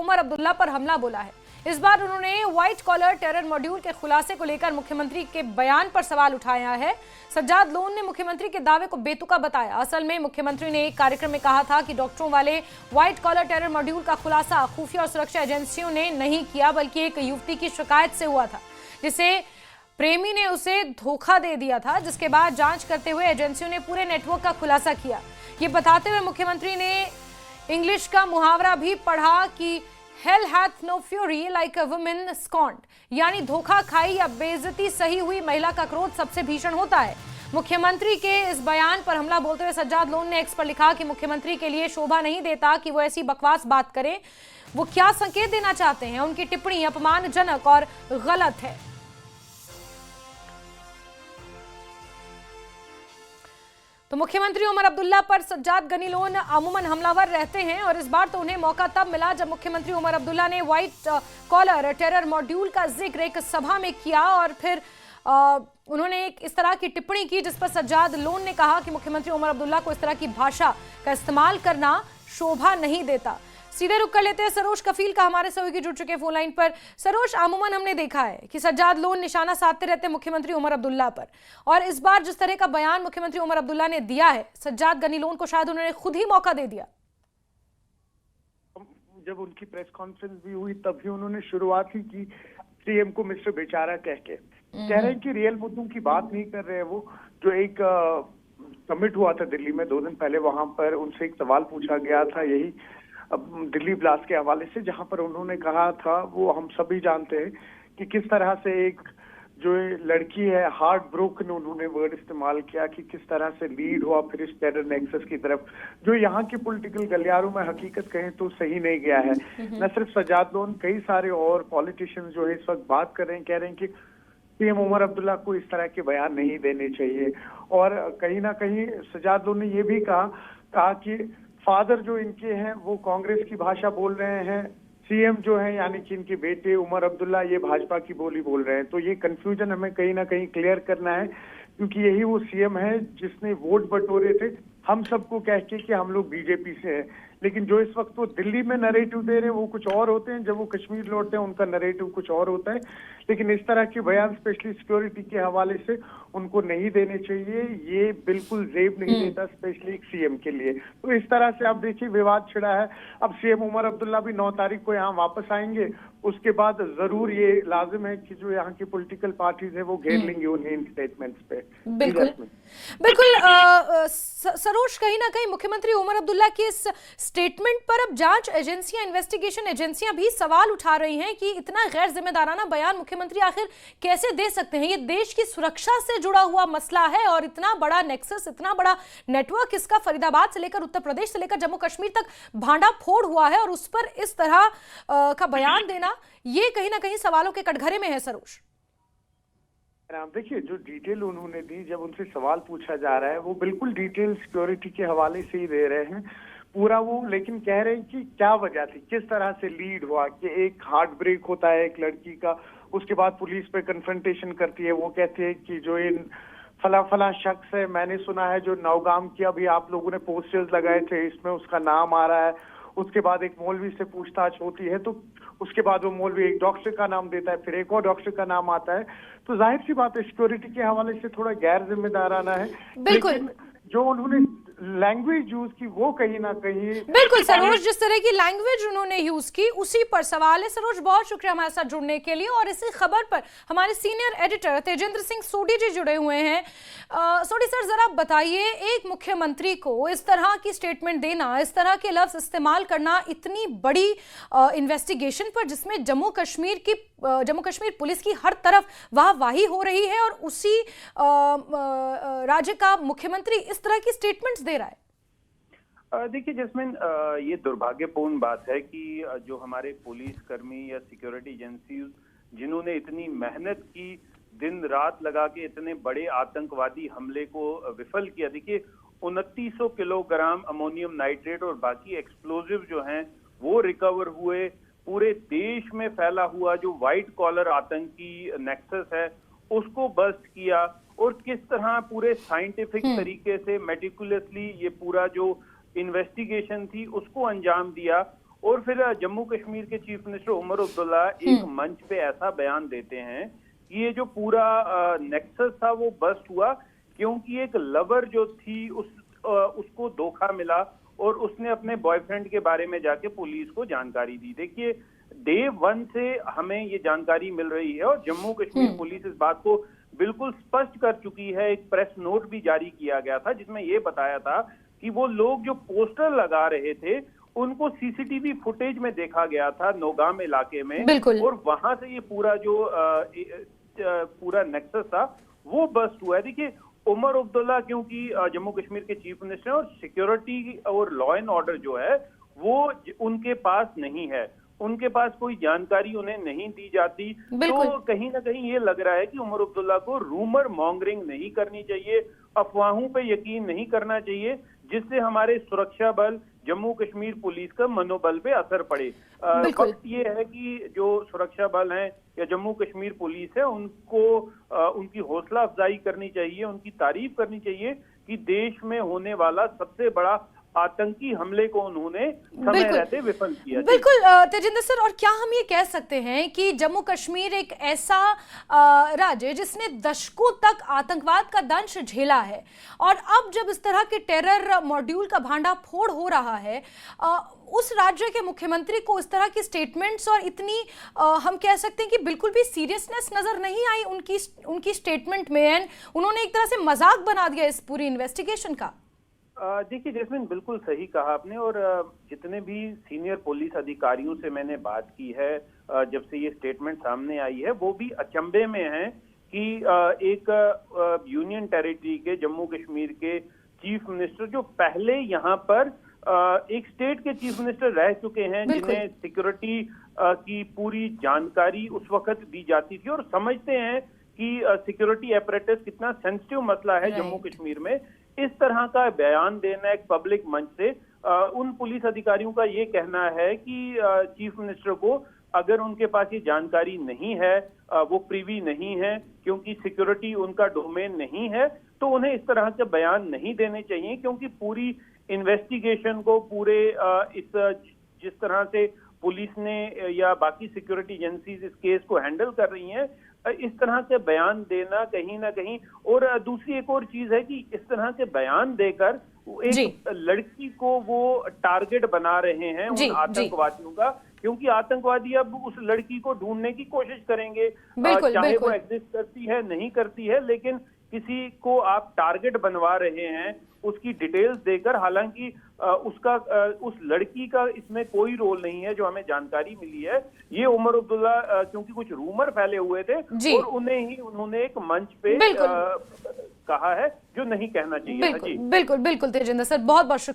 उमर अब्दुल्ला पर हमला बोला है। इस बार उन्होंने व्हाइट कॉलर टेरर मॉड्यूल के खुलासे को लेकर मुख्यमंत्री के बयान पर सवाल उठाया है। सज्जाद लोन ने मुख्यमंत्री के दावे को बेतुका बताया। असल में मुख्यमंत्री ने एक कार्यक्रम में कहा था कि डॉक्टरों वाले व्हाइट कॉलर टेरर मॉड्यूल का खुलासा खुफिया और सुरक्षा एजेंसियों ने नहीं किया, बल्कि एक युवती की शिकायत से हुआ था, जिसे प्रेमी ने उसे धोखा दे दिया था, जिसके बाद जांच करते हुए एजेंसियों ने पूरे नेटवर्क का खुलासा किया। ये बताते हुए मुख्यमंत्री ने इंग्लिश का मुहावरा भी पढ़ा कि Hell hath no fury like a woman scorned, यानी धोखा खाई या बेइज्जती सही हुई महिला का क्रोध सबसे भीषण होता है। मुख्यमंत्री के इस बयान पर हमला बोलते हुए सज्जाद लोन ने एक्स पर लिखा कि मुख्यमंत्री के लिए शोभा नहीं देता कि वो ऐसी बकवास बात करें। वो क्या संकेत देना चाहते हैं? उनकी टिप्पणी अपमानजनक और गलत है। तो मुख्यमंत्री उमर अब्दुल्ला पर सज्जाद गनी लोन अमूमन हमलावर रहते हैं और इस बार तो उन्हें मौका तब मिला जब मुख्यमंत्री उमर अब्दुल्ला ने व्हाइट कॉलर टेरर मॉड्यूल का जिक्र एक सभा में किया और फिर उन्होंने एक इस तरह की टिप्पणी की जिस पर सज्जाद लोन ने कहा कि मुख्यमंत्री उमर अब्दुल्ला को इस तरह की भाषा का इस्तेमाल करना शोभा नहीं देता। सीधे रुक कर लेते हैं सरोज कफील का, हमारे सहयोगी जुड़ चुके फोन लाइन पर। सरोज, अमूमन हमने देखा है कि सज्जाद लोन निशाना साधते रहते मुख्यमंत्री उमर अब्दुल्ला पर, और इस बार जिस तरह का बयान मुख्यमंत्री उमर अब्दुल्ला ने दिया है, सज्जाद गनी लोन को शायद उन्होंने खुद ही मौका दे दिया। जब उनकी प्रेस कॉन्फ्रेंस भी हुई तब भी उन्होंने शुरुआत ही की सीएम को मिस्टर बेचारा कह रहे हैं कि रियल मुद्दों की बात नहीं कर रहे हैं। वो जो एक समिट हुआ था दिल्ली में 2 दिन पहले, वहां पर उनसे एक सवाल पूछा गया था यही दिल्ली ब्लास्ट के हवाले से, जहां पर उन्होंने कहा था, वो हम सभी जानते हैं कि किस तरह से एक जो लड़की है हार्ट ब्रोकन, उन्होंने वर्ड इस्तेमाल किया कि किस तरह से लीड हुआ फिर इस टेरर नेक्सस की तरफ, जो यहाँ के पॉलिटिकल गलियारों में हकीकत कहें तो सही नहीं गया है। न सिर्फ सज्जाद लोन, कई सारे और पॉलिटिशियंस जो है इस वक्त बात कर रहे हैं, कह रहे हैं कि पीएम उमर अब्दुल्ला को इस तरह के बयान नहीं देने चाहिए। और कहीं ना कहीं सज्जाद लोन ने ये भी कहा कि फादर जो इनके हैं वो कांग्रेस की भाषा बोल रहे हैं, सीएम जो है यानी कि इनके बेटे उमर अब्दुल्ला ये भाजपा की बोली बोल रहे हैं। तो ये कंफ्यूजन हमें कहीं ना कहीं क्लियर करना है, क्योंकि यही वो सीएम है जिसने वोट बटोरे थे हम सबको कह के कि हम लोग बीजेपी से हैं, लेकिन जो इस वक्त वो दिल्ली में नरेटिव दे रहे हैं वो कुछ और होते हैं, जब वो कश्मीर लौटते हैं उनका नरेटिव कुछ और होता है। लेकिन इस तरह के बयान स्पेशली सिक्योरिटी के हवाले से उनको नहीं देने चाहिए, ये बिल्कुल जेब नहीं देता स्पेशली एक सीएम के लिए। तो इस तरह से आप देखिए विवाद छिड़ा है। अब सीएम उमर अब्दुल्ला भी 9 तारीख को यहाँ वापस आएंगे, उसके बाद जरूर ये लाजिम है कि जो यहाँ की पॉलिटिकल पार्टीज है वो घेर लेंगे उन्हें इन स्टेटमेंट्स पे। बिल्कुल बिल्कुल सरोज, कहीं ना कहीं मुख्यमंत्री उमर अब्दुल्ला की इस स्टेटमेंट पर अब जांच एजेंसियां, इन्वेस्टिगेशन एजेंसियां भी सवाल उठा रही हैं कि इतना गैर जिम्मेदाराना बयान मुख्यमंत्री आखिर कैसे दे सकते हैं। ये देश की सुरक्षा से जुड़ा हुआ मसला है और इतना बड़ा नेक्सस, इतना बड़ा नेटवर्क इसका फरीदाबाद से लेकर उत्तर प्रदेश से लेकर जम्मू कश्मीर तक भांडा फोड़ हुआ है, और उस पर इस तरह का बयान देना ये कहीं ना कहीं सवालों के कटघरे में है। सरोज, देखिए जो डिटेल उन्होंने दी, जब उनसे सवाल पूछा जा रहा है वो बिल्कुल डिटेल सिक्योरिटी के हवाले से ही दे रहे हैं पूरा वो, लेकिन कह रहे हैं कि क्या वजह थी, किस तरह से लीड हुआ, कि एक हार्ट ब्रेक होता है एक लड़की का, उसके बाद पुलिस पे कन्फ्रंटेशन करती है, वो कहते हैं कि जो इन फला शख्स है, मैंने सुना है जो नौगाम की अभी आप लोगों ने पोस्टर्स लगाए थे इसमें उसका नाम आ रहा है। उसके बाद एक मौलवी से पूछताछ होती है, तो उसके बाद वो मौलवी एक डॉक्टर का नाम देता है, फिर एक और डॉक्टर का नाम आता है। तो जाहिर सी बात है सिक्योरिटी के हवाले से थोड़ा गैर जिम्मेदाराना है। लेकिन जो उन्होंने लैंग्वेज यूज की वो कहीं ना कहीं बिल्कुल सरोज, जिस तरह की लैंग्वेज उन्होंने यूज की उसी पर सवाल है। सरोज, बहुत शुक्रिया हमारे साथ जुड़ने के लिए। और इसी खबर पर हमारे सीनियर एडिटर तेजेंद्र सिंह सोडी जी जुड़े हुए हैं। सोडी सर, जरा बताइए, एक मुख्यमंत्री को इस तरह की स्टेटमेंट देना, इस तरह के लफ्ज इस्तेमाल करना इतनी बड़ी इन्वेस्टिगेशन पर जिसमें जम्मू कश्मीर पुलिस की हर तरफ वाहवाही हो रही है, और उसी राज्य का मुख्यमंत्री इस तरह की स्टेटमेंट्स दे रहा है। देखिए जैस्मिन, ये दुर्भाग्यपूर्ण बात है कि जो हमारे पुलिस कर्मी या सिक्योरिटी एजेंसी जिन्होंने इतनी मेहनत की, दिन रात लगा के इतने बड़े आतंकवादी हमले को विफल किया। देखिए 2900 किलोग्राम अमोनियम नाइट्रेट और बाकी एक्सप्लोजिव जो हैं वो रिकवर हुए। पूरे देश में फैला हुआ जो व्हाइट कॉलर आतंकी नेक्सस है उसको बस्ट किया, और किस तरह पूरे साइंटिफिक तरीके से मेटिकुलसली ये पूरा जो इन्वेस्टिगेशन थी उसको अंजाम दिया। और फिर जम्मू कश्मीर के चीफ मिनिस्टर उमर अब्दुल्ला एक मंच पे ऐसा बयान देते हैं कि ये जो पूरा नेक्सस था वो बस्ट हुआ क्योंकि एक लवर जो थी उसको धोखा मिला और उसने अपने बॉयफ्रेंड के बारे में जाके पुलिस को जानकारी दी। देखिए, डे 1 से हमें ये जानकारी मिल रही है और जम्मू कश्मीर पुलिस इस बात को बिल्कुल स्पष्ट कर चुकी है। एक प्रेस नोट भी जारी किया गया था जिसमें ये बताया था कि वो लोग जो पोस्टर लगा रहे थे उनको सीसीटीवी फुटेज में देखा गया था नौगाम इलाके में, और वहां से ये पूरा जो पूरा नेक्सस था वो बस्ट हुआ है। देखिए, उमर अब्दुल्ला क्योंकि जम्मू कश्मीर के चीफ मिनिस्टर और सिक्योरिटी और लॉ एंड ऑर्डर जो है वो उनके पास नहीं है, उनके पास कोई जानकारी उन्हें नहीं दी जाती, तो कहीं ना कहीं ये लग रहा है कि उमर अब्दुल्ला को रूमर मॉन्गरिंग नहीं करनी चाहिए, अफवाहों पे यकीन नहीं करना चाहिए जिससे हमारे सुरक्षा बल, जम्मू कश्मीर पुलिस का मनोबल पे असर पड़े। वक्त ये है कि जो सुरक्षा बल हैं या जम्मू कश्मीर पुलिस है उनको उनकी हौसला अफजाई करनी चाहिए, उनकी तारीफ करनी चाहिए कि देश में होने वाला सबसे बड़ा आतंकी हमले को उन्होंने समय रहते विफल किया। बिल्कुल तेजिंदर सर, और क्या हम ये कह सकते हैं कि जम्मू कश्मीर एक ऐसा राज्य जिसने दशकों तक आतंकवाद का दंश झेला है और अब जब इस तरह के टेरर मॉड्यूल का भांडाफोड़ हो रहा है, उस राज्य के मुख्यमंत्री को इस तरह की स्टेटमेंट्स और इतनी हम कह सकते हैं कि बिल्कुल भी सीरियसनेस नजर नहीं आई उनकी स्टेटमेंट में, एंड उन्होंने एक तरह से मजाक बना दिया इस पूरी इन्वेस्टिगेशन का। देखिए जैस्मिन, बिल्कुल सही कहा आपने, और जितने भी सीनियर पुलिस अधिकारियों से मैंने बात की है जब से ये स्टेटमेंट सामने आई है, वो भी अचंभे में हैं कि एक यूनियन टेरिटरी के जम्मू कश्मीर के चीफ मिनिस्टर जो पहले यहाँ पर एक स्टेट के चीफ मिनिस्टर रह चुके हैं, जिन्हें सिक्योरिटी की पूरी जानकारी उस वक्त दी जाती थी और समझते हैं कि सिक्योरिटी एपरेटस कितना सेंसिटिव मसला है जम्मू कश्मीर में, इस तरह का बयान देना एक पब्लिक मंच से, उन पुलिस अधिकारियों का ये कहना है कि चीफ मिनिस्टर को अगर उनके पास ये जानकारी नहीं है, वो प्रीवी नहीं है क्योंकि सिक्योरिटी उनका डोमेन नहीं है, तो उन्हें इस तरह के बयान नहीं देने चाहिए, क्योंकि पूरी इन्वेस्टिगेशन को पूरे जिस तरह से पुलिस ने या बाकी सिक्योरिटी एजेंसीज इस केस को हैंडल कर रही हैं, इस तरह के बयान देना कहीं ना कहीं, और दूसरी एक और चीज है कि इस तरह के बयान देकर एक लड़की को वो टारगेट बना रहे हैं उन आतंकवादियों का, क्योंकि आतंकवादी अब उस लड़की को ढूंढने की कोशिश करेंगे, चाहे वो एग्जिस्ट करती है नहीं करती है, लेकिन किसी को आप टारगेट बनवा रहे हैं उसकी डिटेल्स देकर, हालांकि उस लड़की का इसमें कोई रोल नहीं है जो हमें जानकारी मिली है। ये उमर अब्दुल्ला क्योंकि कुछ रूमर फैले हुए थे और उन्होंने एक मंच पे कहा है जो नहीं कहना चाहिए। बिल्कुल तेजिंदर सर, बहुत बहुत शुक्रिया।